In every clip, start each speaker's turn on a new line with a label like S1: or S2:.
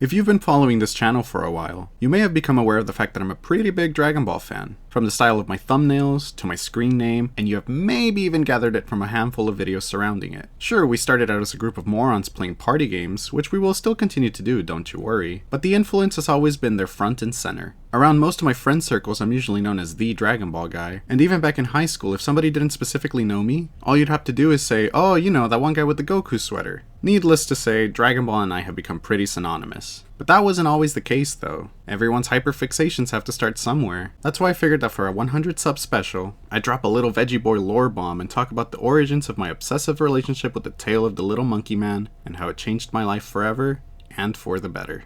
S1: If you've been following this channel for a while, you may have become aware of the fact that I'm a pretty big Dragon Ball fan. From the style of my thumbnails, to my screen name, and you have maybe even gathered it from a handful of videos surrounding it. Sure, we started out as a group of morons playing party games, which we will still continue to do, don't you worry, but the influence has always been there front and center. Around most of my friend circles, I'm usually known as the Dragon Ball guy, and even back in high school, if somebody didn't specifically know me, all you'd have to do is say, oh, you know, that one guy with the Goku sweater. Needless to say, Dragon Ball and I have become pretty synonymous. But that wasn't always the case though. Everyone's hyperfixations have to start somewhere. That's why I figured that for a 100 sub special, I'd drop a little Veggie boy lore bomb and talk about the origins of my obsessive relationship with the tale of the little monkey man, and how it changed my life forever, and for the better.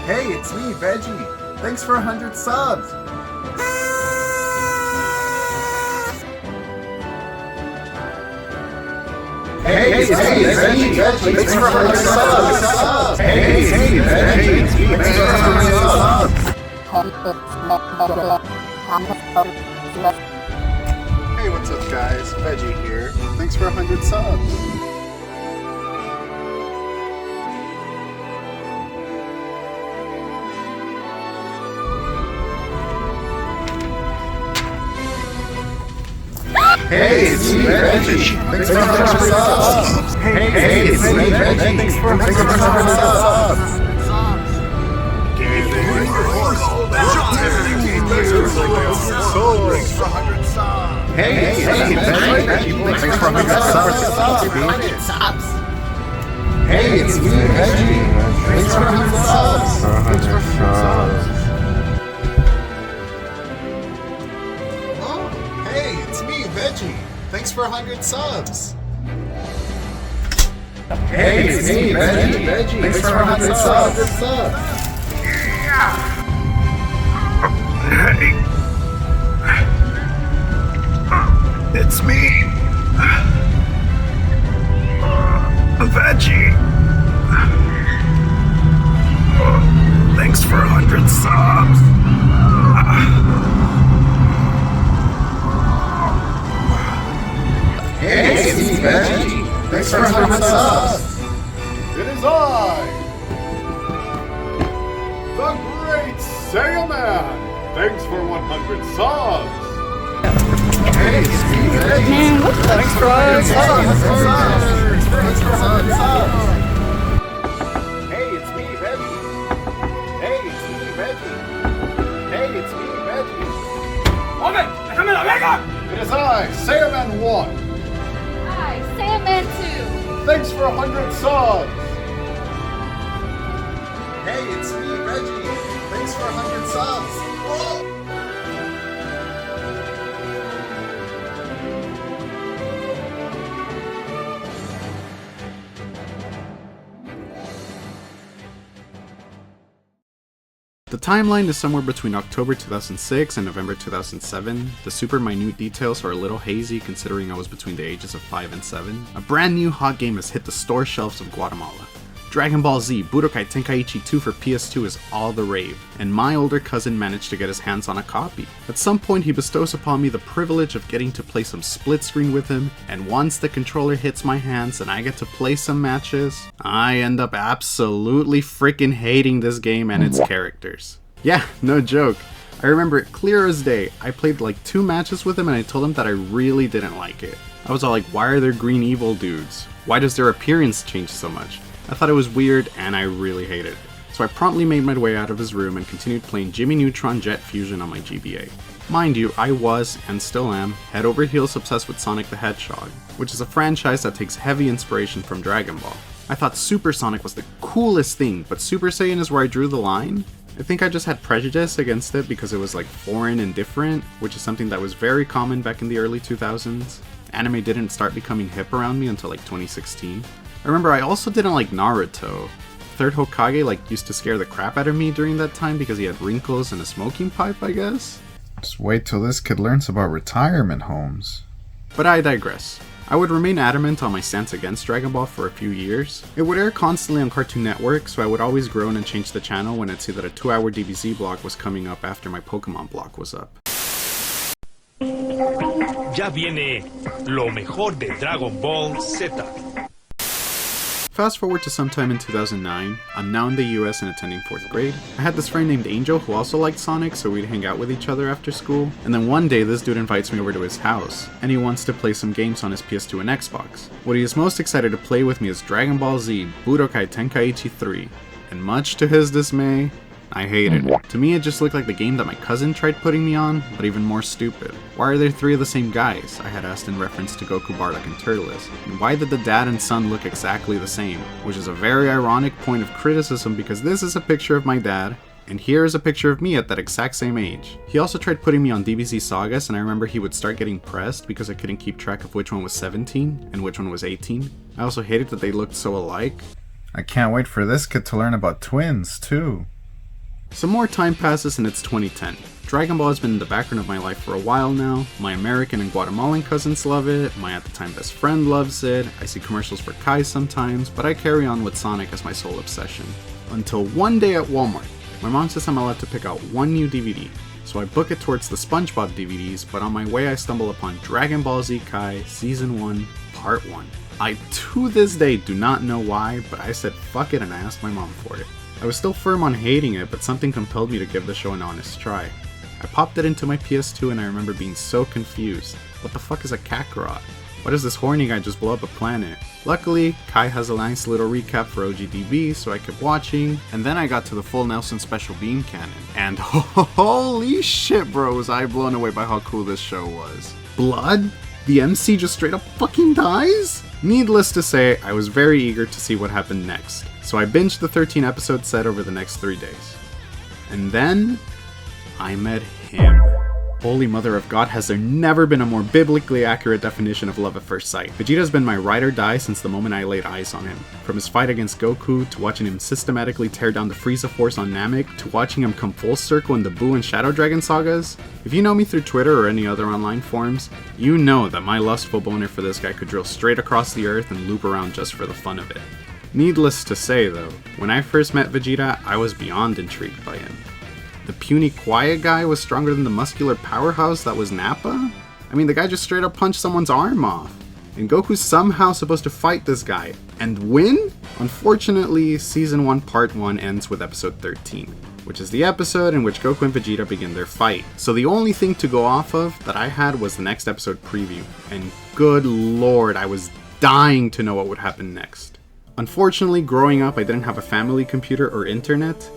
S2: Hey, it's me, Veggie. Thanks for 100 subs. Hey, it's me, Veggie. Thanks for 100 subs. Hey, Veggie. Thanks for 100 subs. Hey, what's up, guys? Veggie here. Thanks for 100 subs. Hey, it's me, Veggie. Thanks for 100 subs. Hey, it's me, Veggie. Thanks for 100 subs. Hey, Veggie. Thanks for 100 subs. Hey, it's me, Veggie. Thanks for 100 subs. Veggie, thanks for 100 subs. Hey, it's me, Veggie. Thanks for 100 subs.
S3: Hey, it's me, Veggie. Thanks for 100 subs.
S2: Hey, it's me, Veggie. Thanks for 100 subs.
S4: It is I, the Great Saiyaman. Thanks for 100 subs.
S2: Hey, it's me, Veggie.
S5: Man, what the
S2: Thanks for 100 subs. Thanks for 100 subs.
S4: Hey, it's me, Veggie. Hey, it's me, Veggie. Hey, it's me, Veggie.
S3: ¡Hombre, déjame la verga!
S4: It is I, Saiyaman 1.
S5: Hi, Saiyaman 2.
S4: Thanks for 100 subs.
S2: Hey, it's me, Veggie. Thanks for 100 subs. Whoa.
S1: The timeline is somewhere between October 2006 and November 2007. The super minute details are a little hazy considering I was between the ages of 5 and 7. A brand new hot game has hit the store shelves of Guatemala. Dragon Ball Z Budokai Tenkaichi 2 for PS2 is all the rave, and my older cousin managed to get his hands on a copy. At some point he bestows upon me the privilege of getting to play some split screen with him, and once the controller hits my hands and I get to play some matches, I end up absolutely freaking hating this game and its characters. Yeah, no joke. I remember it clear as day. I played like 2 matches with him and I told him that I really didn't like it. I was all like, why are there green evil dudes? Why does their appearance change so much? I thought it was weird and I really hated it. So I promptly made my way out of his room and continued playing Jimmy Neutron Jet Fusion on my GBA. Mind you, I was, and still am, head over heels obsessed with Sonic the Hedgehog, which is a franchise that takes heavy inspiration from Dragon Ball. I thought Super Sonic was the coolest thing, but Super Saiyan is where I drew the line. I think I just had prejudice against it because it was like foreign and different, which is something that was very common back in the early 2000s. Anime didn't start becoming hip around me until like 2016. I remember I also didn't like Naruto. Third Hokage like used to scare the crap out of me during that time because he had wrinkles and a smoking pipe, I guess.
S2: Just wait till this kid learns about retirement homes.
S1: But I digress. I would remain adamant on my stance against Dragon Ball for a few years. It would air constantly on Cartoon Network, so I would always groan and change the channel when I'd see that a 2-hour DBZ block was coming up after my Pokemon block was up.
S6: Ya viene lo mejor de Dragon Ball Z.
S1: Fast forward to sometime in 2009, I'm now in the US and attending 4th grade. I had this friend named Angel who also liked Sonic, so we'd hang out with each other after school. And then one day this dude invites me over to his house, and he wants to play some games on his PS2 and Xbox. What he is most excited to play with me is Dragon Ball Z Budokai Tenkaichi 3. And much to his dismay, I hated it. To me, it just looked like the game that my cousin tried putting me on, but even more stupid. Why are there 3 of the same guys? I had asked in reference to Goku, Bardock, and Turles. And why did the dad and son look exactly the same? Which is a very ironic point of criticism because this is a picture of my dad, and here is a picture of me at that exact same age. He also tried putting me on DBZ Sagas, and I remember he would start getting pressed because I couldn't keep track of which one was 17 and which one was 18. I also hated that they looked so alike.
S2: I can't wait for this kid to learn about twins, too.
S1: Some more time passes and it's 2010. Dragon Ball has been in the background of my life for a while now. My American and Guatemalan cousins love it, my at the time best friend loves it, I see commercials for Kai sometimes, but I carry on with Sonic as my sole obsession. Until one day at Walmart, my mom says I'm allowed to pick out one new DVD, so I book it towards the SpongeBob DVDs, but on my way I stumble upon Dragon Ball Z Kai Season 1, Part 1. I to this day do not know why, but I said fuck it and I asked my mom for it. I was still firm on hating it, but something compelled me to give the show an honest try. I popped it into my PS2 and I remember being so confused. What the fuck is a Kakarot? Why does this horny guy just blow up a planet? Luckily, Kai has a nice little recap for OGDB, so I kept watching, and then I got to the full Nelson Special Beam Cannon. And holy shit bro, was I blown away by how cool this show was. Blood? The MC just straight up fucking dies? Needless to say, I was very eager to see what happened next, so I binged the 13 episode set over the next 3 days. And then, I met him. Holy Mother of God, has there never been a more biblically accurate definition of love at first sight. Vegeta's been my ride or die since the moment I laid eyes on him. From his fight against Goku, to watching him systematically tear down the Frieza Force on Namek, to watching him come full circle in the Buu and Shadow Dragon sagas. If you know me through Twitter or any other online forums, you know that my lustful boner for this guy could drill straight across the earth and loop around just for the fun of it. Needless to say though, when I first met Vegeta, I was beyond intrigued by him. The puny quiet guy was stronger than the muscular powerhouse that was Nappa? I mean, the guy just straight up punched someone's arm off. And Goku's somehow supposed to fight this guy and win? Unfortunately, Season 1 Part 1 ends with Episode 13, which is the episode in which Goku and Vegeta begin their fight. So the only thing to go off of that I had was the next episode preview, and good lord, I was dying to know what would happen next. Unfortunately, growing up, I didn't have a family computer or internet.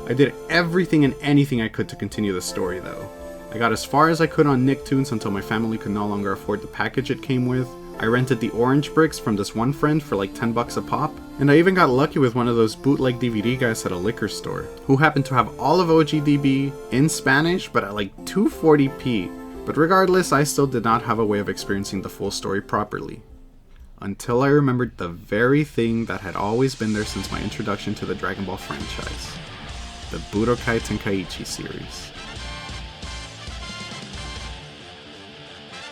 S1: I did everything and anything I could to continue the story though. I got as far as I could on Nicktoons until my family could no longer afford the package it came with. I rented the orange bricks from this one friend for like 10 bucks a pop, and I even got lucky with one of those bootleg DVD guys at a liquor store, who happened to have all of OGDB in Spanish but at like 240p. But regardless, I still did not have a way of experiencing the full story properly. Until I remembered the very thing that had always been there since my introduction to the Dragon Ball franchise. The Budokai Tenkaichi series.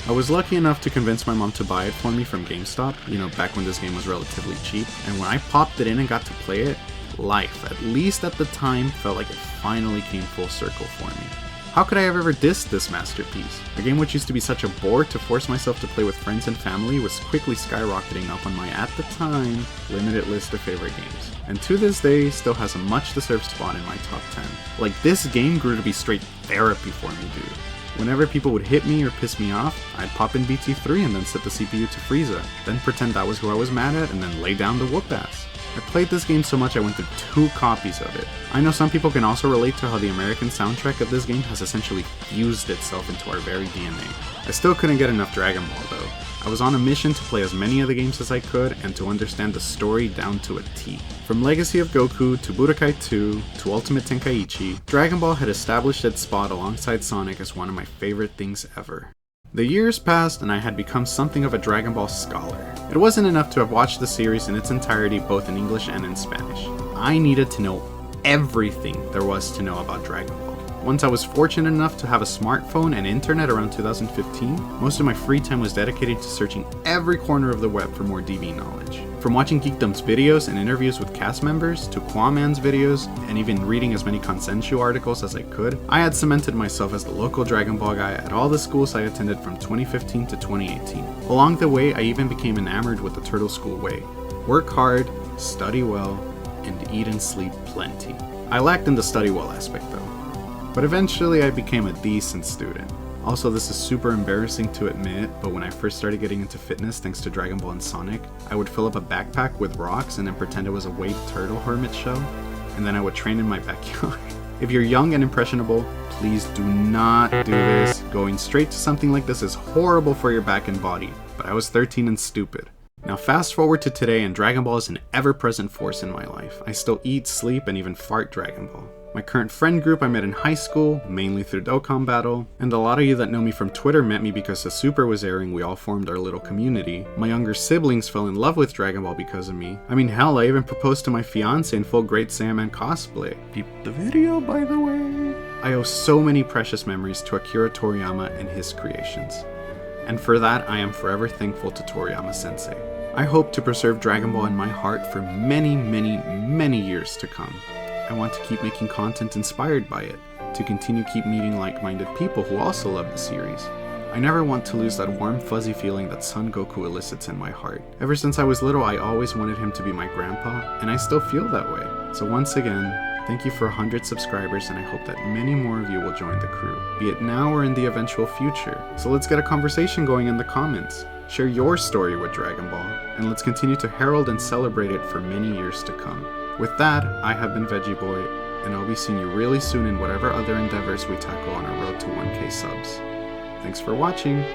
S1: I was lucky enough to convince my mom to buy it for me from GameStop, you know, back when this game was relatively cheap, and when I popped it in and got to play it, life, at least at the time, felt like it finally came full circle for me. How could I have ever dissed this masterpiece? A game which used to be such a bore to force myself to play with friends and family was quickly skyrocketing up on my, at the time, limited list of favorite games. And to this day, still has a much deserved spot in my top 10. Like, this game grew to be straight therapy for me, dude. Whenever people would hit me or piss me off, I'd pop in BT3 and then set the CPU to Frieza, then pretend that was who I was mad at and then lay down the whoop ass. I played this game so much I went through 2 copies of it. I know some people can also relate to how the American soundtrack of this game has essentially fused itself into our very DNA. I still couldn't get enough Dragon Ball though. I was on a mission to play as many of the games as I could and to understand the story down to a T. From Legacy of Goku to Budokai 2 to Ultimate Tenkaichi, Dragon Ball had established its spot alongside Sonic as one of my favorite things ever. The years passed and I had become something of a Dragon Ball scholar. It wasn't enough to have watched the series in its entirety both in English and in Spanish. I needed to know everything there was to know about Dragon Ball. Once I was fortunate enough to have a smartphone and internet around 2015, most of my free time was dedicated to searching every corner of the web for more DB knowledge. From watching Geekdom's videos and interviews with cast members, to Quaman's videos, and even reading as many Consensu articles as I could, I had cemented myself as the local Dragon Ball guy at all the schools I attended from 2015 to 2018. Along the way, I even became enamored with the Turtle School way. Work hard, study well, and eat and sleep plenty. I lacked in the study well aspect though, but eventually I became a decent student. Also, this is super embarrassing to admit, but when I first started getting into fitness thanks to Dragon Ball and Sonic, I would fill up a backpack with rocks and then pretend it was a waved turtle hermit shell, and then I would train in my backyard. If you're young and impressionable, please do not do this. Going straight to something like this is horrible for your back and body, but I was 13 and stupid. Now fast forward to today and Dragon Ball is an ever-present force in my life. I still eat, sleep, and even fart Dragon Ball. My current friend group I met in high school, mainly through Dokkan Battle, and a lot of you that know me from Twitter met me because the Super was airing, we all formed our little community. My younger siblings fell in love with Dragon Ball because of me. I mean hell, I even proposed to my fiance in full Great Saiyaman cosplay. Peep the video by the way. I owe so many precious memories to Akira Toriyama and his creations. And for that I am forever thankful to Toriyama sensei. I hope to preserve Dragon Ball in my heart for many, many, many years to come. I want to keep making content inspired by it, to continue keep meeting like-minded people who also love the series. I never want to lose that warm fuzzy feeling that Son Goku elicits in my heart. Ever since I was little, I always wanted him to be my grandpa, and I still feel that way. So once again, thank you for 100 subscribers, and I hope that many more of you will join the crew, be it now or in the eventual future. So let's get a conversation going in the comments. Share your story with Dragon Ball, and let's continue to herald and celebrate it for many years to come. With that, I have been Veggie Boy, and I'll be seeing you really soon in whatever other endeavors we tackle on our road to 1K subs. Thanks for watching!